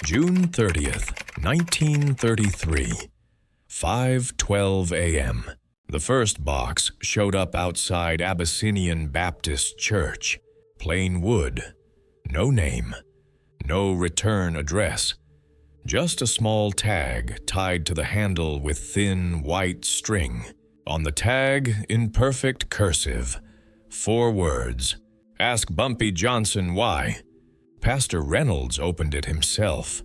June 30th, 1933, 5:12 a.m. The first box showed up outside Abyssinian Baptist Church. Plain wood. No name. No return address. Just a small tag tied to the handle with thin white string. On the tag, in perfect cursive, 4 words. Ask Bumpy Johnson why. Pastor Reynolds opened it himself.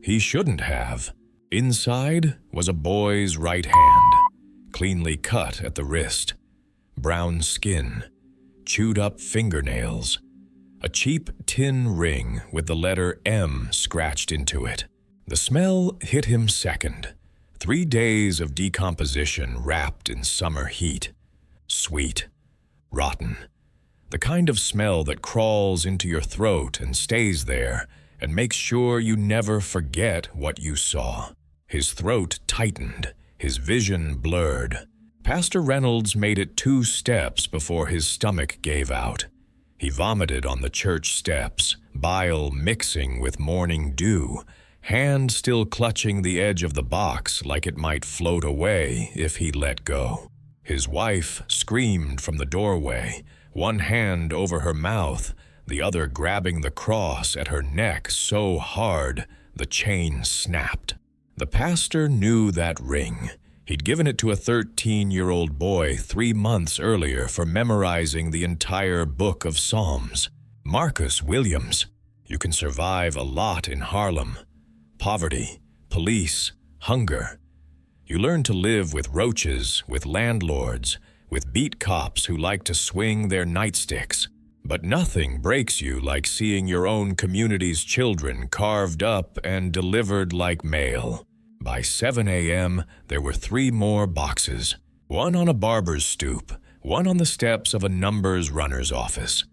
He shouldn't have. Inside was a boy's right hand, cleanly cut at the wrist, brown skin, chewed up fingernails, a cheap tin ring with the letter M scratched into it. The smell hit him second. 3 days of decomposition wrapped in summer heat. Sweet, rotten. The kind of smell that crawls into your throat and stays there and makes sure you never forget what you saw. His throat tightened, his vision blurred. Pastor Reynolds made it 2 steps before his stomach gave out. He vomited on the church steps, bile mixing with morning dew, hand still clutching the edge of the box like it might float away if he let go. His wife screamed from the doorway, one hand over her mouth, the other grabbing the cross at her neck so hard the chain snapped. The pastor knew that ring. He'd given it to a 13-year-old boy 3 months earlier for memorizing the entire book of Psalms. Marcus Williams. You can survive a lot in Harlem. Poverty, police, hunger. You learn to live with roaches, with landlords, with beat cops who like to swing their nightsticks. But nothing breaks you like seeing your own community's children carved up and delivered like mail. By 7 a.m., there were 3 more boxes. One on a barber's stoop, one on the steps of a numbers runner's office,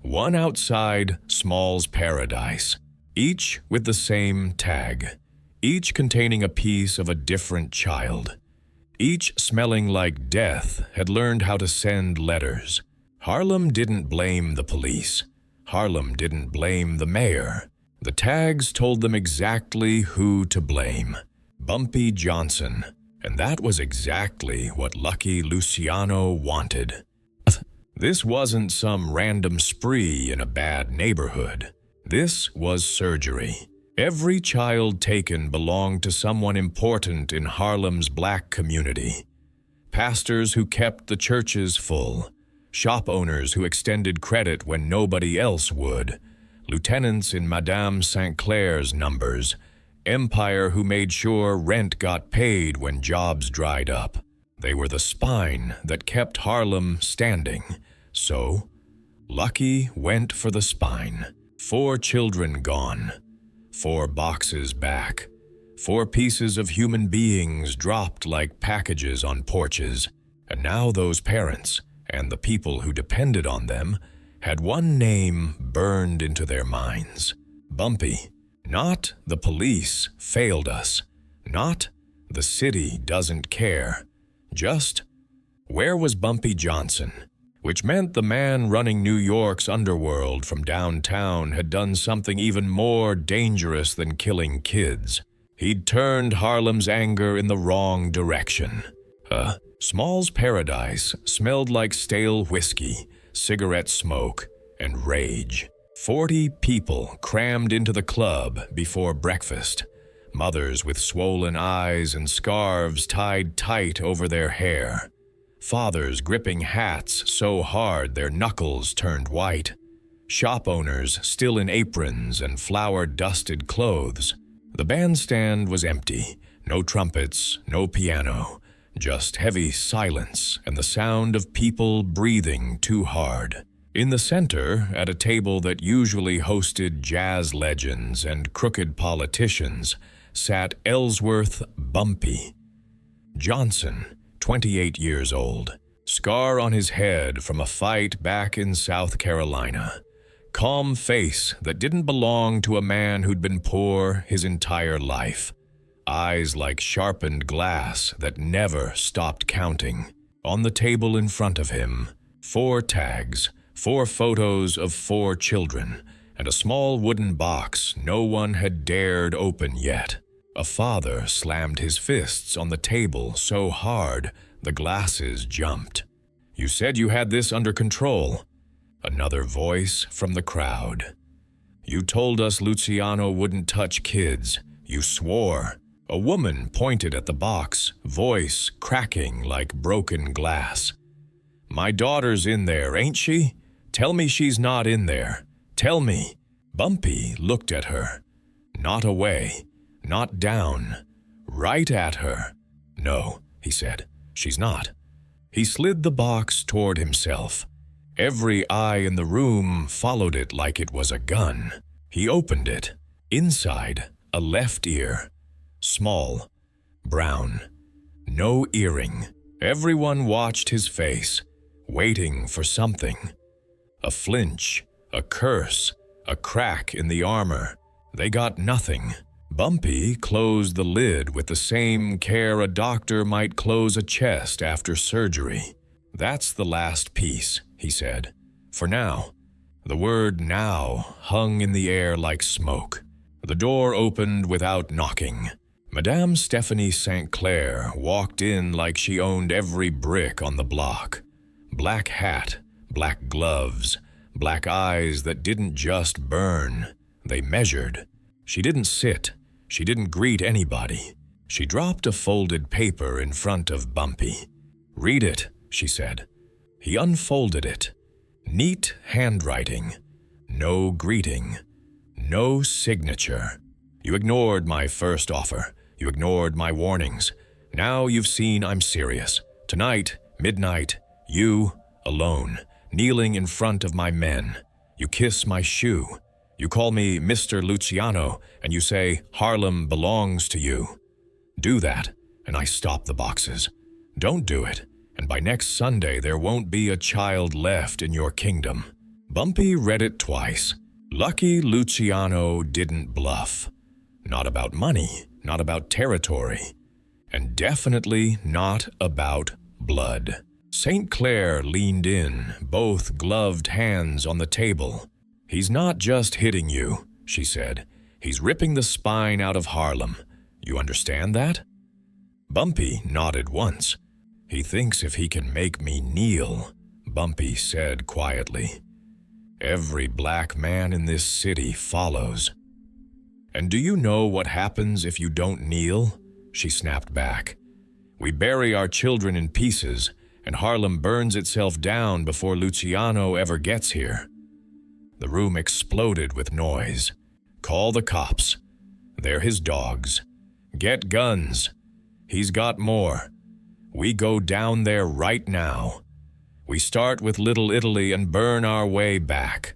one outside Small's Paradise, each with the same tag, each containing a piece of a different child. Each smelling like death had learned how to send letters. Harlem didn't blame the police. Harlem didn't blame the mayor. The tags told them exactly who to blame. Bumpy Johnson. And that was exactly what lucky Luciano wanted. This wasn't some random spree in a bad neighborhood. This was surgery. Every child taken belonged to someone important in Harlem's black community. Pastors who kept the churches full, shop owners who extended credit when nobody else would, lieutenants in Madame St. Clair's numbers, Empire who made sure rent got paid when jobs dried up. They were the spine that kept Harlem standing. So, Lucky went for the spine. 4 children gone. 4 boxes back. 4 pieces of human beings dropped like packages on porches. And now those parents, and the people who depended on them, had one name burned into their minds. Bumpy. Not the police failed us. Not the city doesn't care. Just, where was Bumpy Johnson? Which meant the man running New York's underworld from downtown had done something even more dangerous than killing kids. He'd turned Harlem's anger in the wrong direction. Small's Paradise smelled like stale whiskey, cigarette smoke, and rage. 40 people crammed into the club before breakfast. Mothers with swollen eyes and scarves tied tight over their hair. Fathers gripping hats so hard their knuckles turned white. Shop owners still in aprons and flour-dusted clothes. The bandstand was empty. No trumpets, no piano. Just heavy silence and the sound of people breathing too hard. In the center, at a table that usually hosted jazz legends and crooked politicians, sat Ellsworth Bumpy Johnson, 28 years old. Scar on his head from a fight back in South Carolina. Calm face that didn't belong to a man who'd been poor his entire life. Eyes like sharpened glass that never stopped counting. On the table in front of him, 4 tags, 4 photos of 4 children, and a small wooden box no one had dared open yet. A father slammed his fists on the table so hard the glasses jumped. "You said you had this under control." Another voice from the crowd. "You told us Luciano wouldn't touch kids. You swore." A woman pointed at the box, voice cracking like broken glass. "My daughter's in there, ain't she? Tell me she's not in there. Tell me." Bumpy looked at her. Not away, not down, right at her. "No," he said, "she's not." He slid the box toward himself. Every eye in the room followed it like it was a gun. He opened it. Inside, a left ear. Small, brown, no earring. Everyone watched his face, waiting for something. A flinch, a curse, a crack in the armor. They got nothing. Bumpy closed the lid with the same care a doctor might close a chest after surgery. "That's the last piece," he said. "For now." The word "now" hung in the air like smoke. The door opened without knocking. Madame Stephanie St. Clair walked in like she owned every brick on the block. Black hat, black gloves, black eyes that didn't just burn. They measured. She didn't sit. She didn't greet anybody. She dropped a folded paper in front of Bumpy. "Read it," she said. He unfolded it. Neat handwriting. No greeting. No signature. "You ignored my first offer. You ignored my warnings. Now you've seen I'm serious. Tonight, midnight, you, alone, kneeling in front of my men. You kiss my shoe. You call me Mr. Luciano, and you say Harlem belongs to you. Do that, and I stop the boxes. Don't do it, and by next Sunday there won't be a child left in your kingdom." Bumpy read it twice. Lucky Luciano didn't bluff. Not about money, not about territory, and definitely not about blood. St. Clair leaned in, both gloved hands on the table. "He's not just hitting you," she said. "He's ripping the spine out of Harlem. You understand that?" Bumpy nodded once. "He thinks if he can make me kneel," Bumpy said quietly. "Every black man in this city follows." "And do you know what happens if you don't kneel?" she snapped back. "We bury our children in pieces, and Harlem burns itself down before Luciano ever gets here." The room exploded with noise. "Call the cops. They're his dogs. Get guns. He's got more. We go down there right now. We start with Little Italy and burn our way back."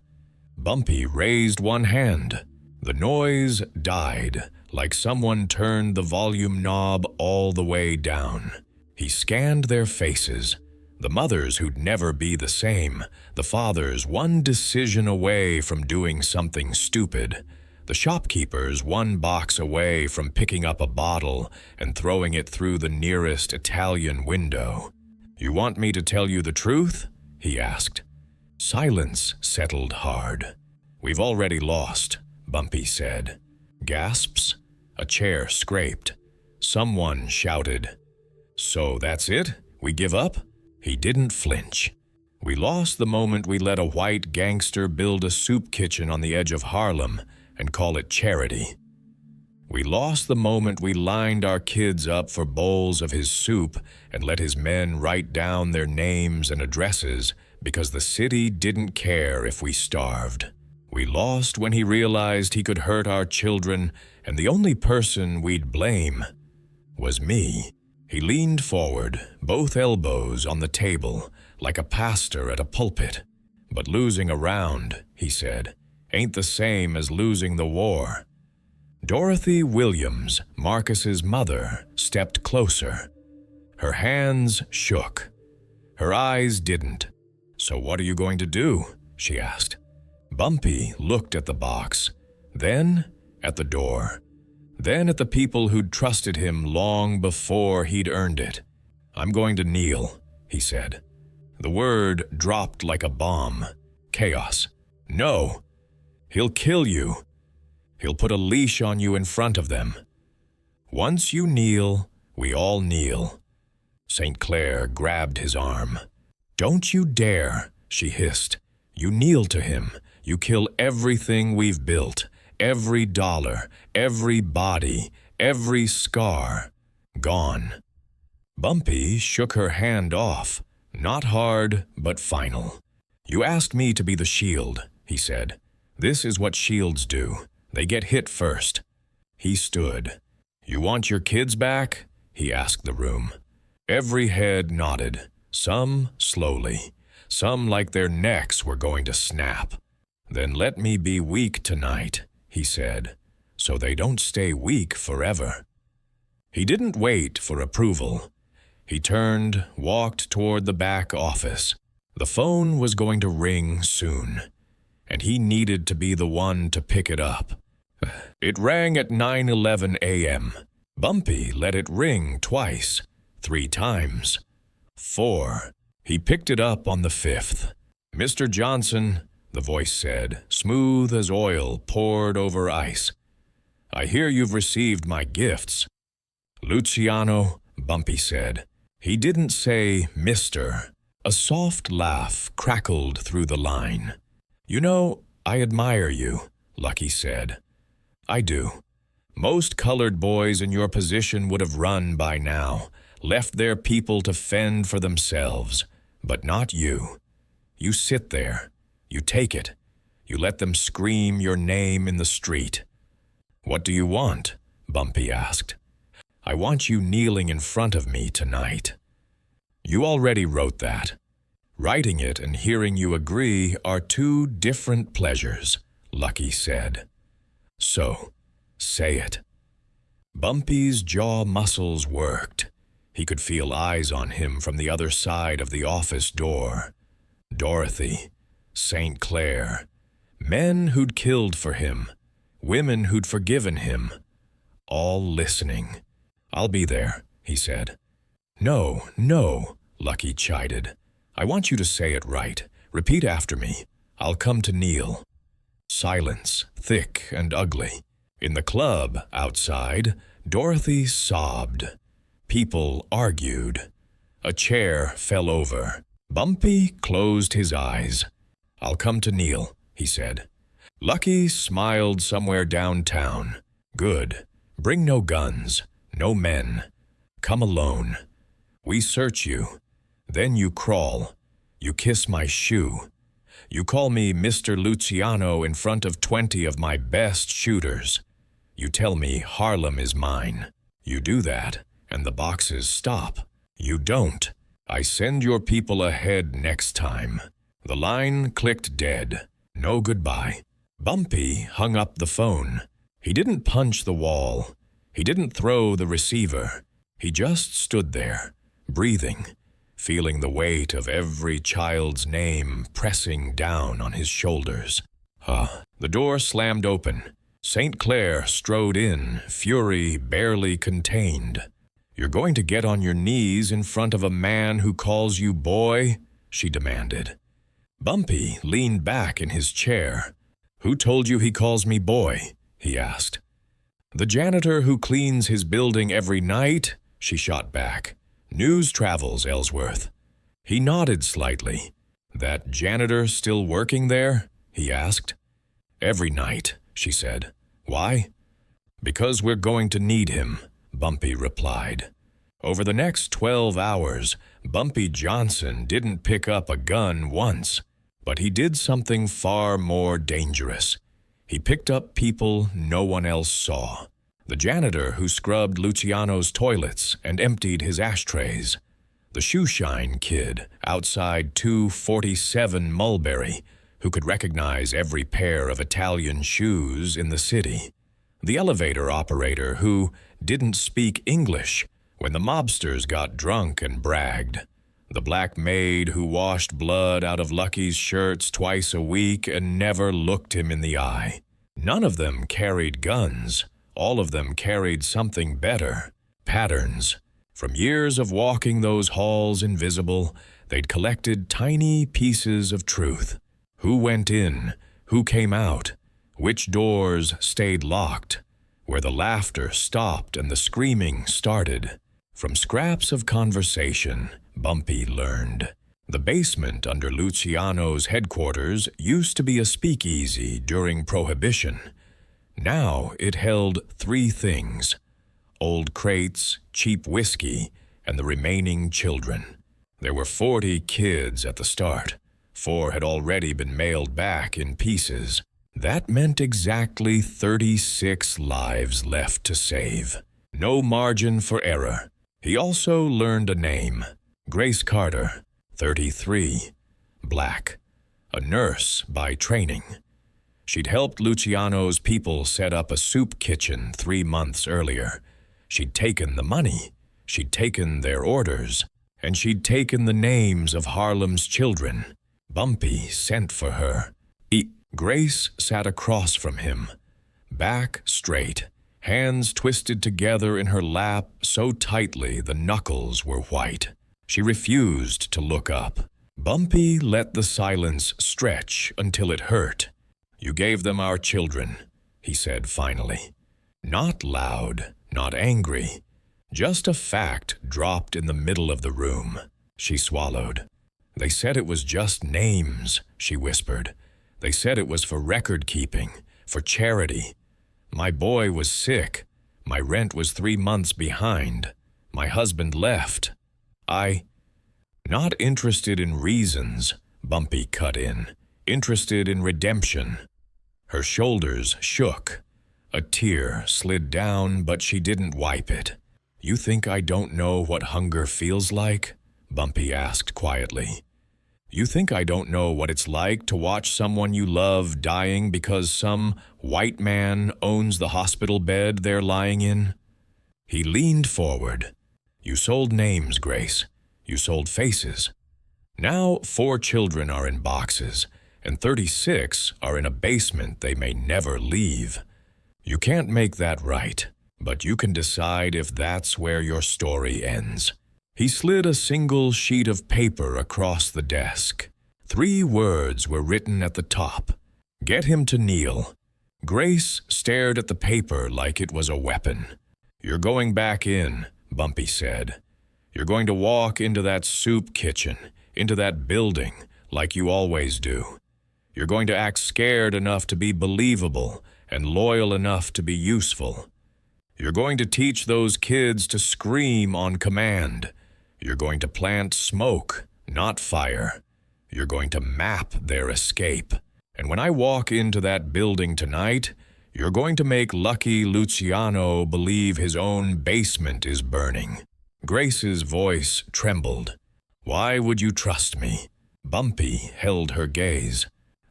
Bumpy raised one hand. The noise died, like someone turned the volume knob all the way down. He scanned their faces. The mothers who'd never be the same, the fathers one decision away from doing something stupid, the shopkeepers one box away from picking up a bottle and throwing it through the nearest Italian window. "You want me to tell you the truth?" he asked. Silence settled hard. "We've already lost," Bumpy said. Gasps. A chair scraped. Someone shouted, "So that's it? We give up?" He didn't flinch. "We lost the moment we let a white gangster build a soup kitchen on the edge of Harlem and call it charity. We lost the moment we lined our kids up for bowls of his soup and let his men write down their names and addresses because the city didn't care if we starved. We lost when he realized he could hurt our children, and the only person we'd blame was me." He leaned forward, both elbows on the table, like a pastor at a pulpit. "But losing a round," he said, "ain't the same as losing the war." Dorothy Williams, Marcus's mother, stepped closer. Her hands shook. Her eyes didn't. "So what are you going to do?" she asked. Bumpy looked at the box, then at the door, then at the people who'd trusted him long before he'd earned it. "I'm going to kneel," he said. The word dropped like a bomb. Chaos. "No!" He'll kill you. He'll put a leash on you in front of them. Once you kneel, we all kneel." St. Clair grabbed his arm. "Don't you dare," she hissed. "You kneel to him. You kill everything we've built, every dollar, every body, every scar. Gone." Bumpy shook her hand off, not hard, but final. "You asked me to be the shield," he said. "This is what shields do. They get hit first." He stood. "You want your kids back?" he asked the room. Every head nodded, some slowly, some like their necks were going to snap. "Then let me be weak tonight," he said, "so they don't stay weak forever." He didn't wait for approval. He turned, walked toward the back office. The phone was going to ring soon, and he needed to be the one to pick it up. It rang at 9:11 a.m. Bumpy let it ring twice, 3 times. 4. He picked it up on the 5th. "Mr. Johnson," the voice said, smooth as oil poured over ice. "I hear you've received my gifts." "Luciano," Bumpy said. He didn't say Mr. A soft laugh crackled through the line. "You know, I admire you," Lucky said. "I do. Most colored boys in your position would have run by now, left their people to fend for themselves, but not you. You sit there. You take it. You let them scream your name in the street." "What do you want?" Bumpy asked. "I want you kneeling in front of me tonight." "You already wrote that. Writing it and hearing you agree are 2 different pleasures," Lucky said. "So, say it." Bumpy's jaw muscles worked. He could feel eyes on him from the other side of the office door. Dorothy, St. Clair, men who'd killed for him, women who'd forgiven him, all listening. "I'll be there," he said. "No, no," Lucky chided. "I want you to say it right. Repeat after me. I'll come to kneel." Silence, thick and ugly. In the club outside, Dorothy sobbed. People argued. A chair fell over. Bumpy closed his eyes. "I'll come to kneel," he said. Lucky smiled somewhere downtown. "Good. Bring no guns, no men. Come alone. We search you. Then you crawl. You kiss my shoe. You call me Mr. Luciano in front of 20 of my best shooters. You tell me Harlem is mine. You do that, and the boxes stop. You don't. I send your people ahead next time." The line clicked dead. No goodbye. Bumpy hung up the phone. He didn't punch the wall. He didn't throw the receiver. He just stood there, breathing, feeling the weight of every child's name pressing down on his shoulders. The door slammed open. St. Clair strode in, fury barely contained. "You're going to get on your knees in front of a man who calls you boy?" she demanded. Bumpy leaned back in his chair. "Who told you he calls me boy?" he asked. "The janitor who cleans his building every night," she shot back. "News travels, Ellsworth." He nodded slightly. "That janitor still working there?" he asked. "Every night," she said. "Why?" "Because we're going to need him," Bumpy replied. Over the next 12 hours, Bumpy Johnson didn't pick up a gun once, but he did something far more dangerous. He picked up people no one else saw. The janitor who scrubbed Luciano's toilets and emptied his ashtrays. The shoeshine kid outside 247 Mulberry, who could recognize every pair of Italian shoes in the city. The elevator operator who didn't speak English when the mobsters got drunk and bragged. The black maid who washed blood out of Lucky's shirts twice a week and never looked him in the eye. None of them carried guns. All of them carried something better. Patterns. From years of walking those halls invisible, they'd collected tiny pieces of truth. Who went in? Who came out? which doors stayed locked, where the laughter stopped and the screaming started. From scraps of conversation, Bumpy learned. The basement under Luciano's headquarters used to be a speakeasy during Prohibition. Now it held 3 things: old crates, cheap whiskey, and the remaining children. There were 40 kids at the start. 4 had already been mailed back in pieces. That meant exactly 36 lives left to save. No margin for error. He also learned a name: Grace Carter, 33, black, a nurse by training. She'd helped Luciano's people set up a soup kitchen 3 months earlier. She'd taken the money, she'd taken their orders, and she'd taken the names of Harlem's children. Bumpy sent for her. Grace sat across from him, back straight, hands twisted together in her lap so tightly the knuckles were white. She refused to look up. Bumpy let the silence stretch until it hurt. "You gave them our children," he said finally. Not loud, not angry, just a fact dropped in the middle of the room. She swallowed. "They said it was just names," she whispered. "They said it was for record-keeping, for charity. My boy was sick. My rent was 3 months behind. My husband left. Not interested in reasons," Bumpy cut in. "Interested in redemption." Her shoulders shook. A tear slid down, but she didn't wipe it. "You think I don't know what hunger feels like?" Bumpy asked quietly. "You think I don't know what it's like to watch someone you love dying because some white man owns the hospital bed they're lying in?" He leaned forward. "You sold names, Grace. You sold faces. Now 4 children are in boxes, and 36 are in a basement they may never leave. You can't make that right, but you can decide if that's where your story ends." He slid a single sheet of paper across the desk. 3 words were written at the top: "Get him to kneel." Grace stared at the paper like it was a weapon. "You're going back in," Bumpy said. "You're going to walk into that soup kitchen, into that building, like you always do. You're going to act scared enough to be believable and loyal enough to be useful. You're going to teach those kids to scream on command. You're going to plant smoke, not fire. You're going to map their escape. And when I walk into that building tonight, you're going to make lucky Luciano believe his own basement is burning." Grace's voice trembled. "Why would you trust me?" Bumpy held her gaze.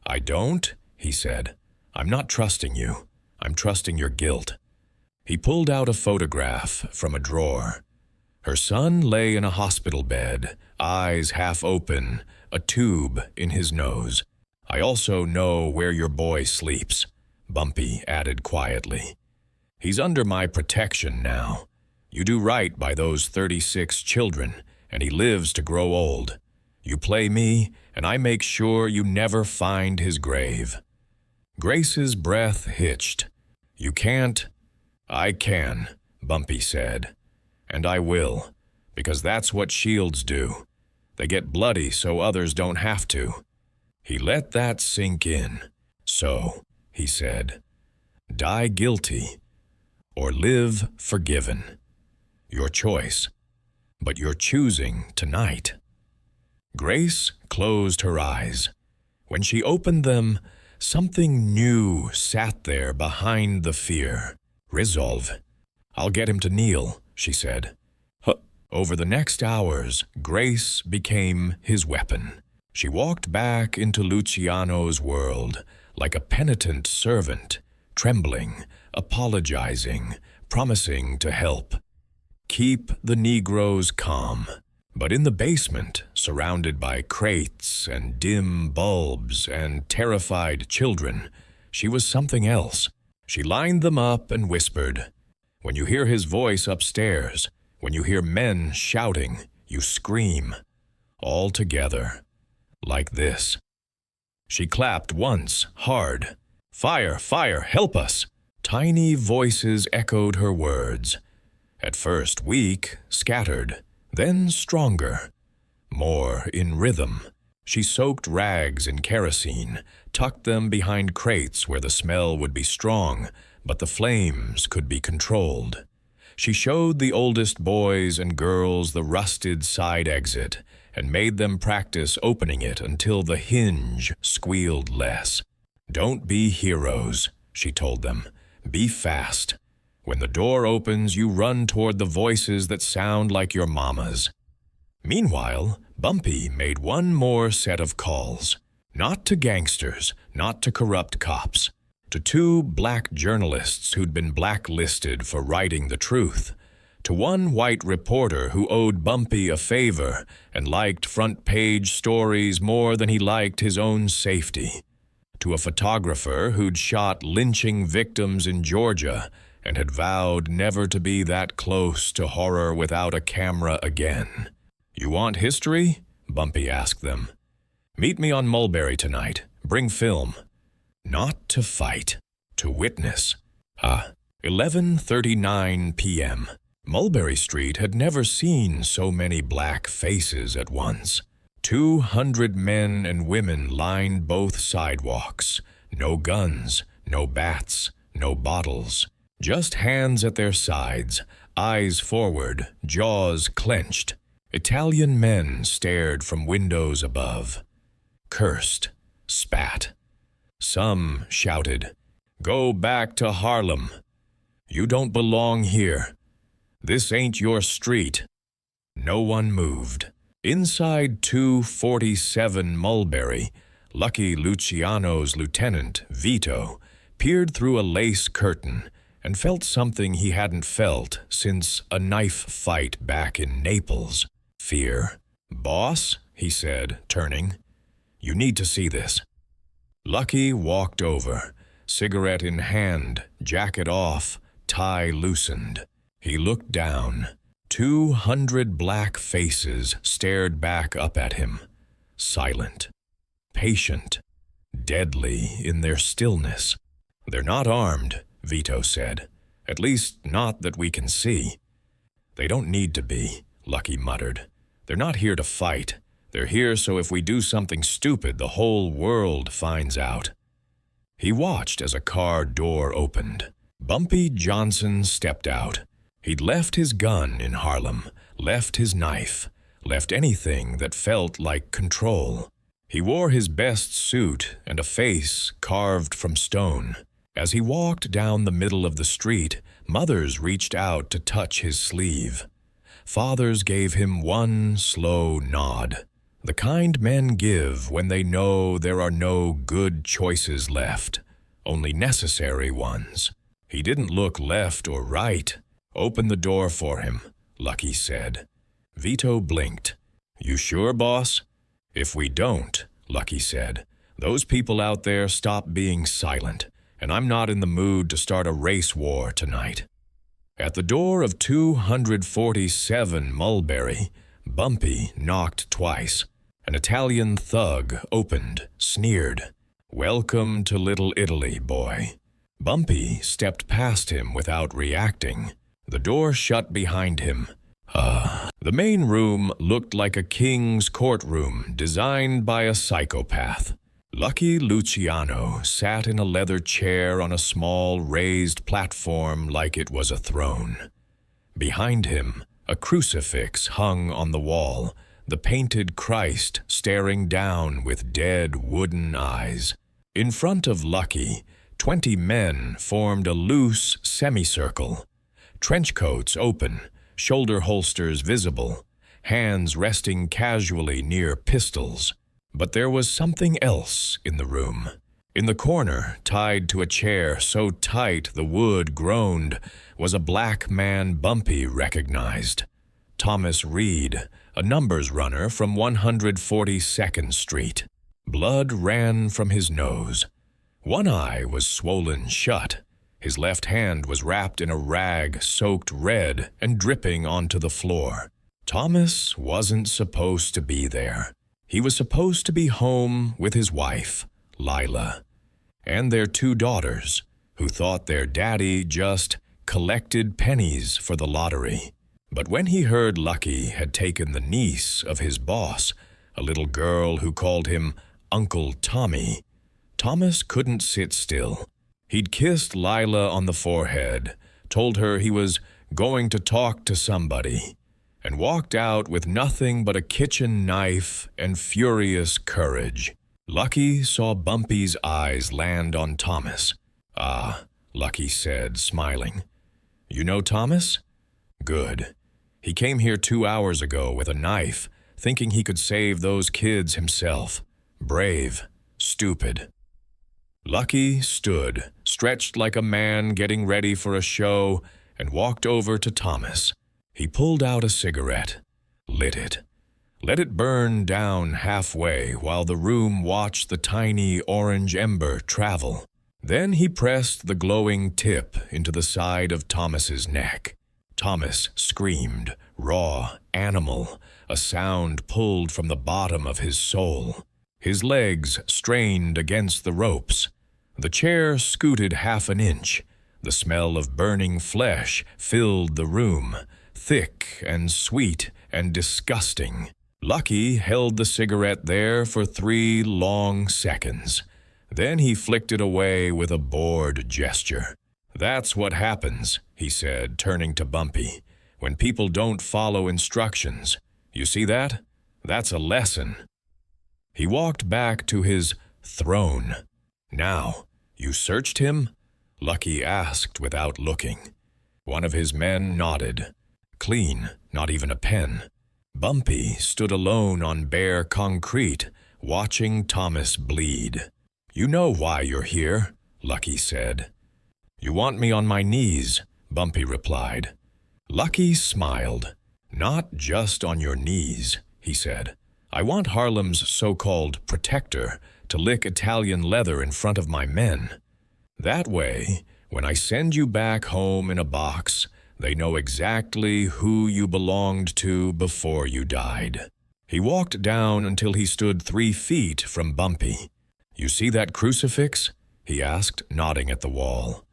"I don't," he said. "I'm not trusting you. I'm trusting your guilt." He pulled out a photograph from a drawer. Her son lay in a hospital bed, eyes half open, a tube in his nose. "I also know where your boy sleeps," Bumpy added quietly. "He's under my protection now. You do right by those 36 children, and he lives to grow old. You play me, and I make sure you never find his grave." Grace's breath hitched. "You can't." "I can," Bumpy said. "And I will, because that's what shields do. They get bloody so others don't have to." He let that sink in. "So," he said, "die guilty or live forgiven. Your choice, but you're choosing tonight." Grace closed her eyes. When she opened them, something new sat there behind the fear. "Resolve. I'll get him to kneel," she said. Over the next hours, Grace became his weapon. She walked back into Luciano's world like a penitent servant, trembling, apologizing, promising to help. Keep the Negroes calm. But in the basement, surrounded by crates and dim bulbs and terrified children, she was something else. She lined them up and whispered, "When you hear his voice upstairs, when you hear men shouting, you scream. All together. Like this." She clapped once, hard. Fire, fire, help us! Tiny voices echoed her words. At first weak, scattered, then stronger. More in rhythm. She soaked rags in kerosene, tucked them behind crates where the smell would be strong, but the flames could be controlled. She showed the oldest boys and girls the rusted side exit and made them practice opening it until the hinge squealed less. Don't be heroes, she told them. Be fast. When the door opens, you run toward the voices that sound like your mama's. Meanwhile, Bumpy made one more set of calls. Not to gangsters, not to corrupt cops. To 2 black journalists who'd been blacklisted for writing the truth. To one white reporter who owed Bumpy a favor and liked front-page stories more than he liked his own safety. To a photographer who'd shot lynching victims in Georgia and had vowed never to be that close to horror without a camera again. You want history? Bumpy asked them. Meet me on Mulberry tonight. Bring film. Not to fight, to witness. 11:39 p.m. Mulberry Street had never seen so many black faces at once. 200 men and women lined both sidewalks. No guns, no bats, no bottles. Just hands at their sides, eyes forward, jaws clenched. Italian men stared from windows above. Cursed, spat. Some shouted, "Go back to Harlem. You don't belong here. This ain't your street." No one moved. Inside 247 Mulberry, Lucky Luciano's lieutenant, Vito, peered through a lace curtain and felt something he hadn't felt since a knife fight back in Naples. Fear. "Boss," he said, turning, "you need to see this." Lucky walked over, cigarette in hand, jacket off, tie loosened. He looked down. 200 black faces stared back up at him, silent, patient, deadly in their stillness. "They're not armed," Vito said. "At least not that we can see." "They don't need to be," Lucky muttered. "They're not here to fight. They're here so if we do something stupid, the whole world finds out." He watched as a car door opened. Bumpy Johnson stepped out. He'd left his gun in Harlem, left his knife, left anything that felt like control. He wore his best suit and a face carved from stone. As he walked down the middle of the street, mothers reached out to touch his sleeve. Fathers gave him one slow nod, the kind men give when they know there are no good choices left, only necessary ones. He didn't look left or right. "Open the door for him," Lucky said. Vito blinked. "You sure, boss?" "If we don't," Lucky said, "those people out there stop being silent, and I'm not in the mood to start a race war tonight." At the door of 247 Mulberry, Bumpy knocked twice. An Italian thug opened, sneered. "Welcome to Little Italy, boy." Bumpy stepped past him without reacting. The door shut behind him. The main room looked like a king's courtroom designed by a psychopath. Lucky Luciano sat in a leather chair on a small raised platform like it was a throne. Behind him, a crucifix hung on the wall, the painted Christ staring down with dead wooden eyes. In front of Lucky, 20 men formed a loose semicircle. Trench coats open, shoulder holsters visible, hands resting casually near pistols. But there was something else in the room. In the corner, tied to a chair so tight the wood groaned, was a black man Bumpy recognized. Thomas Reed, a numbers runner from 142nd Street. Blood ran from his nose. One eye was swollen shut. His left hand was wrapped in a rag soaked red and dripping onto the floor. Thomas wasn't supposed to be there. He was supposed to be home with his wife, Lila. and their 2 daughters, who thought their daddy just collected pennies for the lottery. But when he heard Lucky had taken the niece of his boss, a little girl who called him Uncle Tommy, Thomas couldn't sit still. He'd kissed Lila on the forehead, told her he was going to talk to somebody, and walked out with nothing but a kitchen knife and furious courage. Lucky saw Bumpy's eyes land on Thomas. "Ah," Lucky said, smiling. "You know Thomas? Good. He came here 2 hours ago with a knife, thinking he could save those kids himself. Brave. Stupid." Lucky stood, stretched like a man getting ready for a show, and walked over to Thomas. He pulled out a cigarette, lit it, let it burn down halfway while the room watched the tiny orange ember travel. Then he pressed the glowing tip into the side of Thomas's neck. Thomas screamed, raw, animal, a sound pulled from the bottom of his soul. His legs strained against the ropes. The chair scooted half an inch. The smell of burning flesh filled the room, thick and sweet and disgusting. Lucky held the cigarette there for 3 long seconds. Then he flicked it away with a bored gesture. "That's what happens," he said, turning to Bumpy, "when people don't follow instructions. You see that? That's a lesson." He walked back to his throne. "Now, you searched him?" Lucky asked without looking. One of his men nodded. Clean, not even a pen. Bumpy stood alone on bare concrete, watching Thomas bleed. "You know why you're here," Lucky said. "You want me on my knees," Bumpy replied. Lucky smiled. "Not just on your knees," he said. "I want Harlem's so-called protector to lick Italian leather in front of my men. That way, when I send you back home in a box, they know exactly who you belonged to before you died." He walked down until he stood 3 feet from Bumpy. "You see that crucifix?" he asked, nodding at the wall.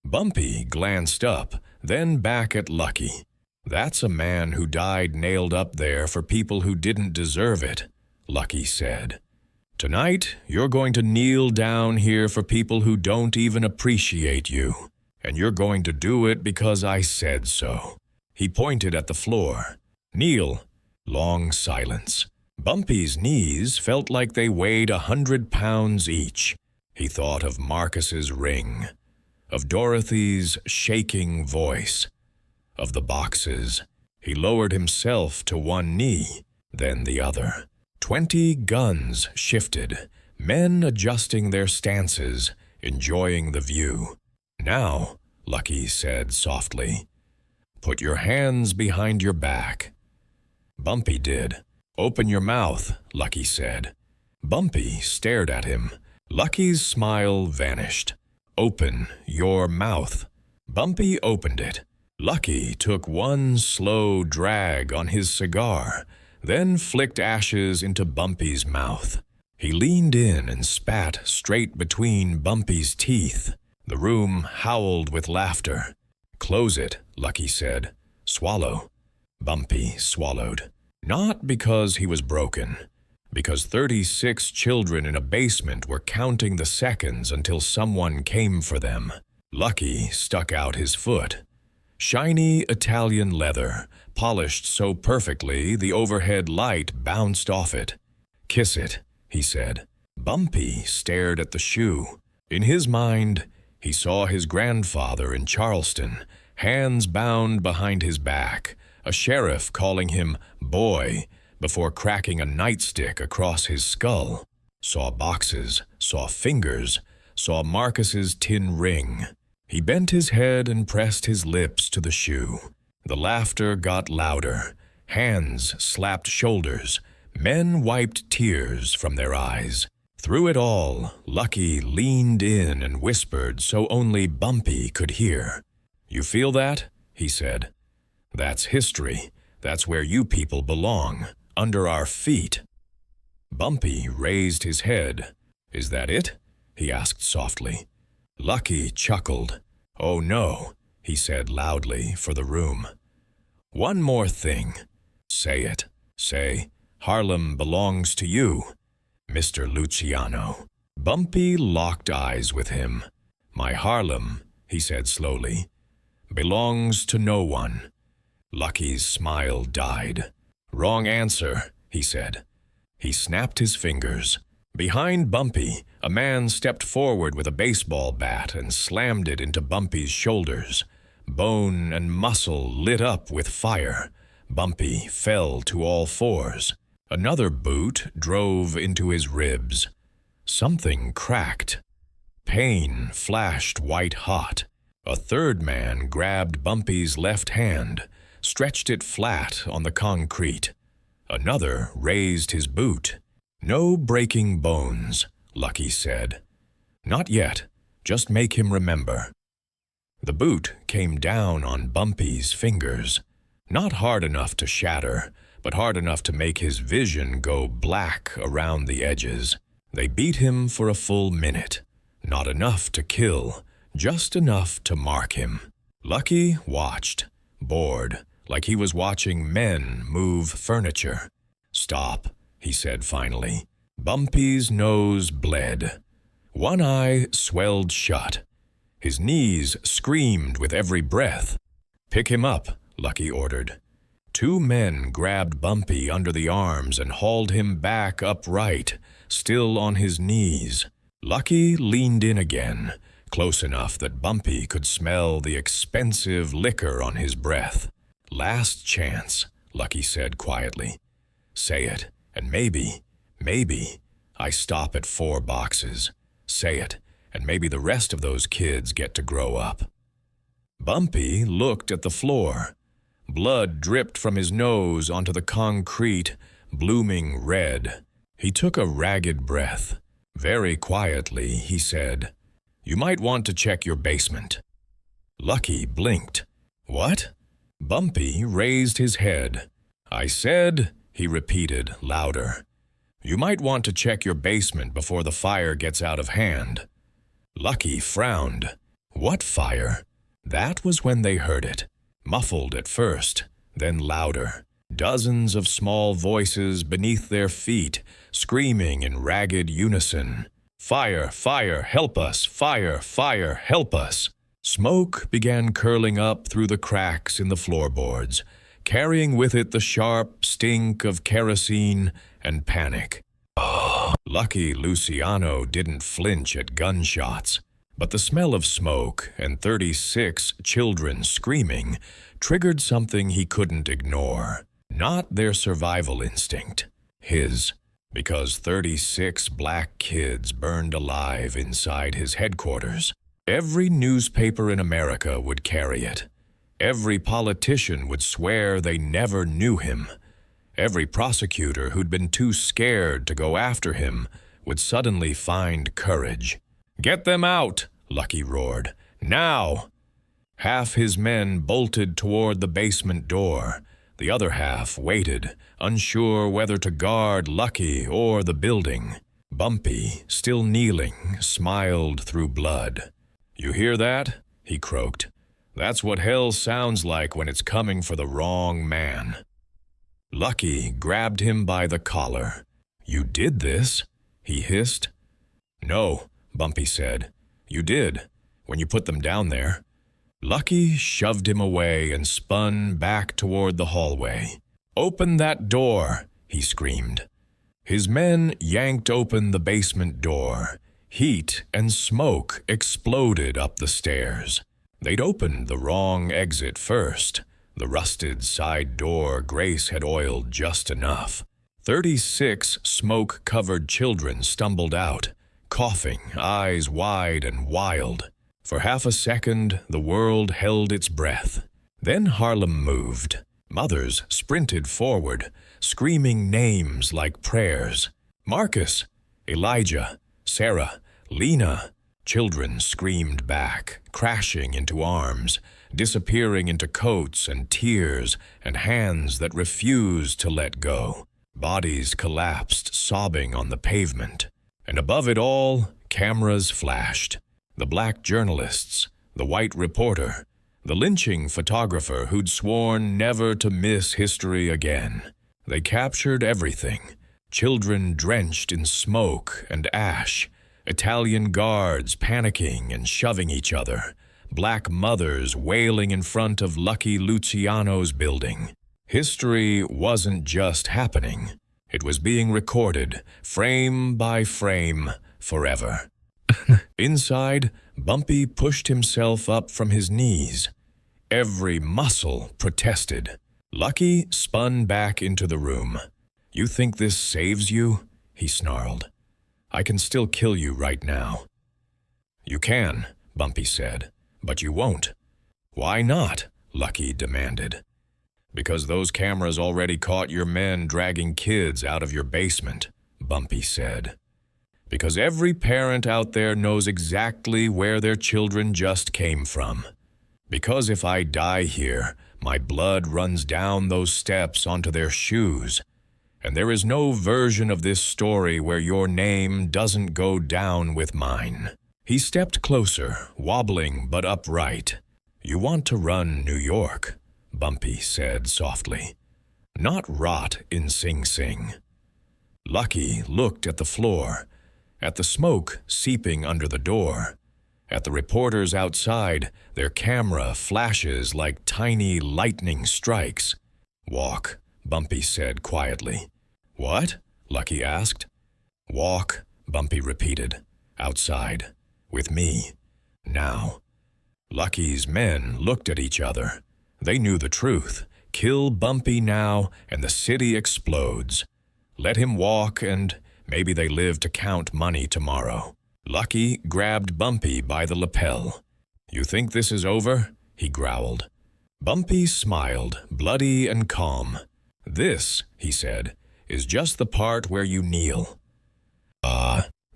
Bumpy glanced up, then back at Lucky. "That's a man who died nailed up there for people who didn't deserve it," Lucky said. "Tonight, you're going to kneel down here for people who don't even appreciate you. And you're going to do it because I said so." He pointed at the floor. "Kneel." Long silence. Bumpy's knees felt like they weighed 100 pounds each. He thought of Marcus's ring, of Dorothy's shaking voice, of the boxes. He lowered himself to one knee, then the other. 20 guns shifted, men adjusting their stances, enjoying the view. "Now," Lucky said softly, "put your hands behind your back." Bumpy did. "Open your mouth," Lucky said. Bumpy stared at him. Lucky's smile vanished. "Open your mouth." Bumpy opened it. Lucky took one slow drag on his cigar, then flicked ashes into Bumpy's mouth. He leaned in and spat straight between Bumpy's teeth. The room howled with laughter. "Close it," Lucky said. "Swallow." Bumpy swallowed. Not because he was broken, because 36 children in a basement were counting the seconds until someone came for them. Lucky stuck out his foot. Shiny Italian leather, polished so perfectly the overhead light bounced off it. "Kiss it," he said. Bumpy stared at the shoe. In his mind, he saw his grandfather in Charleston, hands bound behind his back, a sheriff calling him boy before cracking a nightstick across his skull. Saw boxes, saw fingers, saw Marcus's tin ring. He bent his head and pressed his lips to the shoe. The laughter got louder. Hands slapped shoulders. Men wiped tears from their eyes. Through it all, Lucky leaned in and whispered so only Bumpy could hear. "You feel that?" he said. "That's history. That's where you people belong, under our feet." Bumpy raised his head. "Is that it?" he asked softly. Lucky chuckled. Oh no, he said loudly for the room. One more thing. Say it. Say, Harlem belongs to you, Mr. Luciano. Bumpy locked eyes with him. My Harlem, he said slowly, belongs to no one. Lucky's smile died. Wrong answer, he said. He snapped his fingers. Behind Bumpy, a man stepped forward with a baseball bat and slammed it into Bumpy's shoulders. Bone and muscle lit up with fire. Bumpy fell to all fours. Another boot drove into his ribs. Something cracked. Pain flashed white-hot. A third man grabbed Bumpy's left hand, stretched it flat on the concrete. Another raised his boot. No breaking bones, Lucky said. Not yet. Just make him remember. The boot came down on Bumpy's fingers. Not hard enough to shatter, but hard enough to make his vision go black around the edges. They beat him for a full minute. Not enough to kill, just enough to mark him. Lucky watched, bored, like he was watching men move furniture. Stop, he said finally. Bumpy's nose bled. One eye swelled shut. His knees screamed with every breath. Pick him up, Lucky ordered. Two men grabbed Bumpy under the arms and hauled him back upright, still on his knees. Lucky leaned in again, close enough that Bumpy could smell the expensive liquor on his breath. Last chance, Lucky said quietly. Say it, and maybe, I stop at 4 boxes. Say it, and maybe the rest of those kids get to grow up. Bumpy looked at the floor. Blood dripped from his nose onto the concrete, blooming red. He took a ragged breath. Very quietly, he said, You might want to check your basement. Lucky blinked. What? Bumpy raised his head. I said, he repeated, louder, You might want to check your basement before the fire gets out of hand. Lucky frowned. What fire? That was when they heard it. Muffled at first, then louder. Dozens of small voices beneath their feet, screaming in ragged unison. Fire, fire, help us! Fire, fire, help us! Smoke began curling up through the cracks in the floorboards, carrying with it the sharp stink of kerosene and panic. Lucky Luciano didn't flinch at gunshots, but the smell of smoke and 36 children screaming triggered something he couldn't ignore. Not their survival instinct, his, because 36 black kids burned alive inside his headquarters. Every newspaper in America would carry it. Every politician would swear they never knew him. Every prosecutor who'd been too scared to go after him would suddenly find courage. Get them out, Lucky roared. Now! Half his men bolted toward the basement door. The other half waited, unsure whether to guard Lucky or the building. Bumpy, still kneeling, smiled through blood. You hear that? He croaked. That's what hell sounds like when it's coming for the wrong man. Lucky grabbed him by the collar. You did this? He hissed. No, Bumpy said. You did, when you put them down there. Lucky shoved him away and spun back toward the hallway. Open that door, he screamed. His men yanked open the basement door. Heat and smoke exploded up the stairs. They'd opened the wrong exit first. The rusted side door Grace had oiled just enough. 36 smoke-covered children stumbled out, coughing, eyes wide and wild. For half a second, the world held its breath. Then Harlem moved. Mothers sprinted forward, screaming names like prayers. Marcus, Elijah, Sarah, Lena. Children screamed back, crashing into arms, disappearing into coats and tears and hands that refused to let go. Bodies collapsed, sobbing on the pavement. And above it all, Cameras flashed. The black journalists, the white reporter, the lynching photographer who'd sworn never to miss history again. They captured everything. Children drenched in smoke and ash, Italian guards panicking and shoving each other, black mothers wailing in front of Lucky Luciano's building. History wasn't just happening. It was being recorded, frame by frame, forever. Inside, Bumpy pushed himself up from his knees. Every muscle protested. Lucky spun back into the room. "You think this saves you?" he snarled. "I can still kill you right now." "You can," Bumpy said, "but you won't." "Why not?" Lucky demanded. "Because those cameras already caught your men dragging kids out of your basement," Bumpy said. "Because every parent out there knows exactly where their children just came from. Because if I die here, my blood runs down those steps onto their shoes. And there is no version of this story where your name doesn't go down with mine." He stepped closer, wobbling but upright. "You want to run New York," Bumpy said softly. "Not rot in Sing Sing." Lucky looked at the floor, at the smoke seeping under the door, at the reporters outside, their camera flashes like tiny lightning strikes. "Walk," Bumpy said quietly. "What?" Lucky asked. "Walk," Bumpy repeated. "Outside. With me. Now." Lucky's men looked at each other. They knew the truth. Kill Bumpy now, and the city explodes. Let him walk, and maybe they live to count money tomorrow. Lucky grabbed Bumpy by the lapel. "You think this is over?" he growled. Bumpy smiled, bloody and calm. "This," he said, "is just the part where you kneel."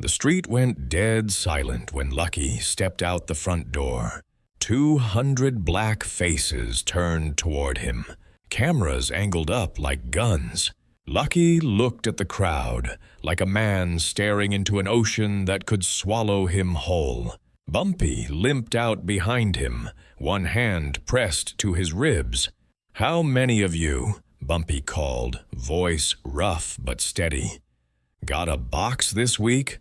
The street went dead silent when Lucky stepped out the front door. 200 black faces turned toward him, cameras angled up like guns. Lucky looked at the crowd, like a man staring into an ocean that could swallow him whole. Bumpy limped out behind him, one hand pressed to his ribs. "How many of you?" Bumpy called, voice rough but steady. "Got a box this week?"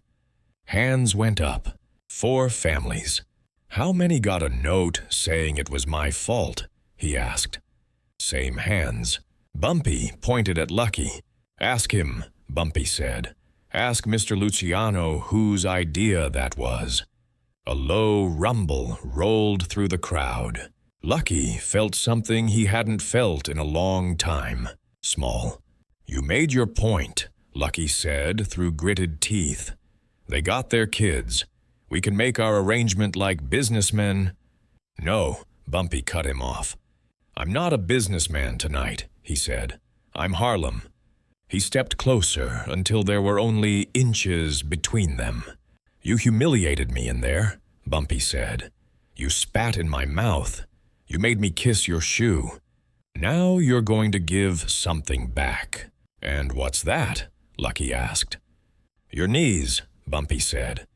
Hands went up. 4 families. "How many got a note saying it was my fault?" he asked. Same hands. Bumpy pointed at Lucky. "Ask him," Bumpy said. "Ask Mr. Luciano whose idea that was." A low rumble rolled through the crowd. Lucky felt something he hadn't felt in a long time. Small. "You made your point," Lucky said through gritted teeth. "They got their kids. We can make our arrangement like businessmen." "No," Bumpy cut him off. "I'm not a businessman tonight," he said. "I'm Harlem." He stepped closer until there were only inches between them. "You humiliated me in there," Bumpy said. "You spat in my mouth. You made me kiss your shoe. Now you're going to give something back." "And what's that?" Lucky asked. "Your knees," Bumpy said.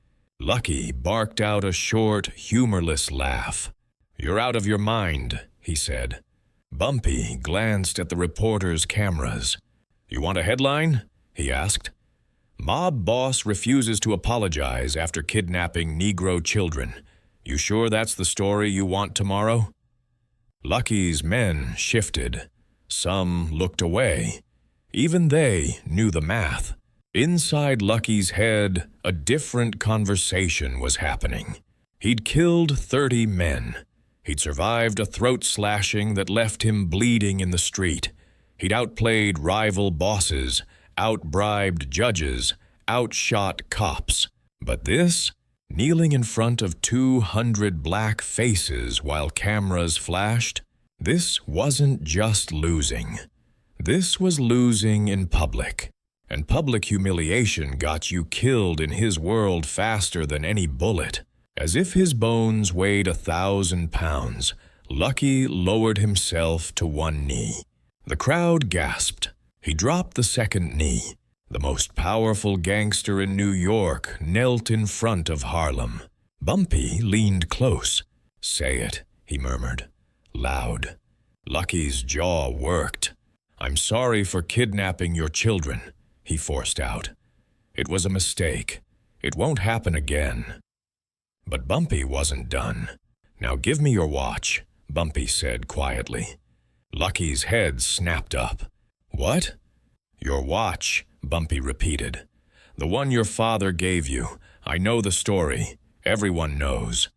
Lucky barked out a short, humorless laugh. "You're out of your mind," he said. Bumpy glanced at the reporter's cameras. "You want a headline?" he asked. "Mob boss refuses to apologize after kidnapping Negro children. You sure that's the story you want tomorrow?" Lucky's men shifted. Some looked away. Even they knew the math. Inside Lucky's head, a different conversation was happening. He'd killed 30 men. He'd survived a throat slashing that left him bleeding in the street. He'd outplayed rival bosses, outbribed judges, outshot cops. But this, kneeling in front of 200 black faces while cameras flashed, this wasn't just losing. This was losing in public. And public humiliation got you killed in his world faster than any bullet. As if his bones weighed 1,000 pounds, Lucky lowered himself to one knee. The crowd gasped. He dropped the second knee. The most powerful gangster in New York knelt in front of Harlem. Bumpy leaned close. "Say it," he murmured, loud. Lucky's jaw worked. "I'm sorry for kidnapping your children," he forced out. "It was a mistake. It won't happen again." But Bumpy wasn't done. "Now give me your watch," Bumpy said quietly. Lucky's head snapped up. "What?" "Your watch," Bumpy repeated. "The one your father gave you. I know the story. Everyone knows."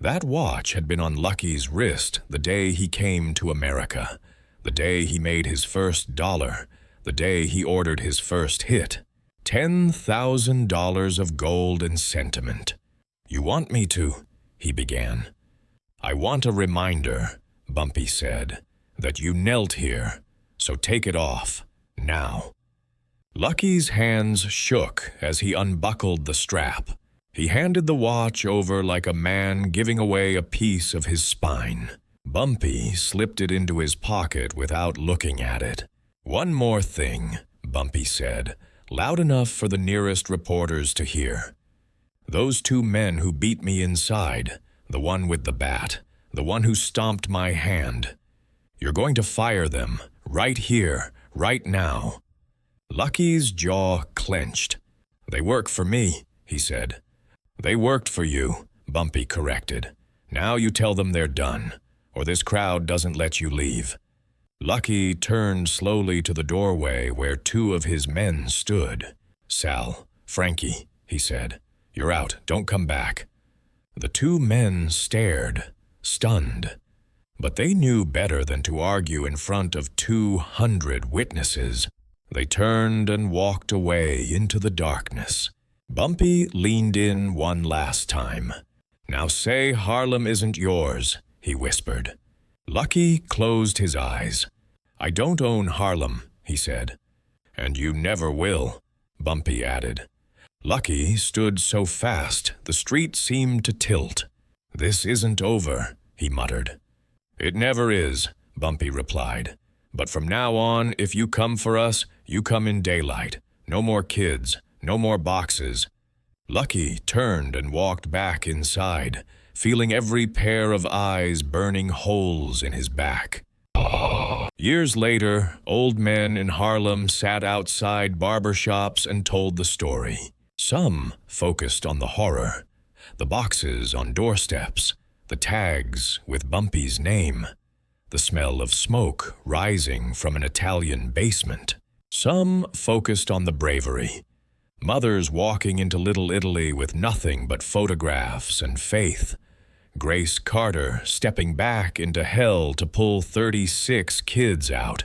That watch had been on Lucky's wrist the day he came to America, the day he made his first $1, the day he ordered his first hit. $10,000 of gold and sentiment. "You want me to?" he began. "I want a reminder," Bumpy said, "that you knelt here, so take it off, now." Lucky's hands shook as he unbuckled the strap. He handed the watch over like a man giving away a piece of his spine. Bumpy slipped it into his pocket without looking at it. "One more thing," Bumpy said, loud enough for the nearest reporters to hear. "Those two men who beat me inside, the one with the bat, the one who stomped my hand, you're going to fire them, right here, right now." Lucky's jaw clenched. "They work for me," he said. "They worked for you," Bumpy corrected. "Now you tell them they're done, or this crowd doesn't let you leave." Lucky turned slowly to the doorway where two of his men stood. "Sal, Frankie," he said, "you're out. Don't come back." The two men stared, stunned. But they knew better than to argue in front of 200 witnesses. They turned and walked away into the darkness. Bumpy leaned in one last time. "Now say Harlem isn't yours," he whispered. Lucky closed his eyes. "I don't own Harlem," he said. "And you never will," Bumpy added. Lucky stood so fast the street seemed to tilt. "This isn't over," he muttered. "It never is," Bumpy replied. "But from now on, if you come for us, you come in daylight. No more kids, no more boxes." Lucky turned and walked back inside, feeling every pair of eyes burning holes in his back. Years later, old men in Harlem sat outside barbershops and told the story. Some focused on the horror, the boxes on doorsteps, the tags with Bumpy's name, the smell of smoke rising from an Italian basement. Some focused on the bravery, mothers walking into Little Italy with nothing but photographs and faith, Grace Carter stepping back into hell to pull 36 kids out,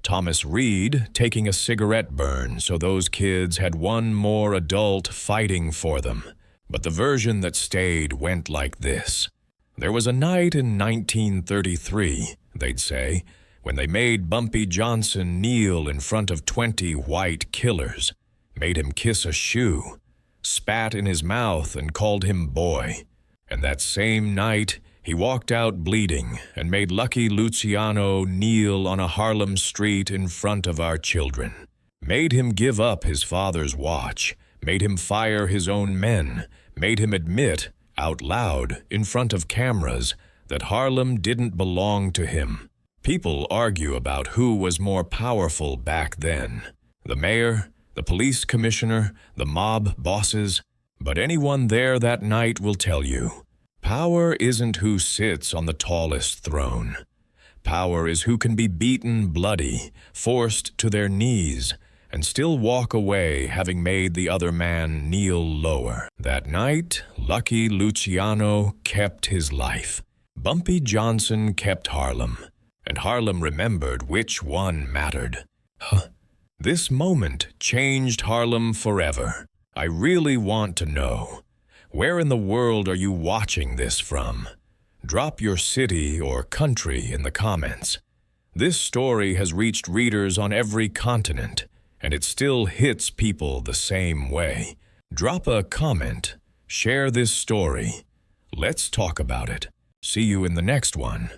Thomas Reed taking a cigarette burn so those kids had one more adult fighting for them. But the version that stayed went like this. "There was a night in 1933, they'd say, when they made Bumpy Johnson kneel in front of 20 white killers, made him kiss a shoe, spat in his mouth and called him boy. And that same night, he walked out bleeding and made Lucky Luciano kneel on a Harlem street in front of our children, made him give up his father's watch, made him fire his own men, made him admit out loud in front of cameras that Harlem didn't belong to him. People argue about who was more powerful back then, the mayor, the police commissioner, the mob bosses, but anyone there that night will tell you, power isn't who sits on the tallest throne. Power is who can be beaten bloody, forced to their knees, and still walk away having made the other man kneel lower. That night, Lucky Luciano kept his life. Bumpy Johnson kept Harlem, and Harlem remembered which one mattered. This moment changed Harlem forever. I really want to know, where in the world are you watching this from? Drop your city or country in the comments. This story has reached readers on every continent, and it still hits people the same way. Drop a comment, share this story. Let's talk about it. See you in the next one.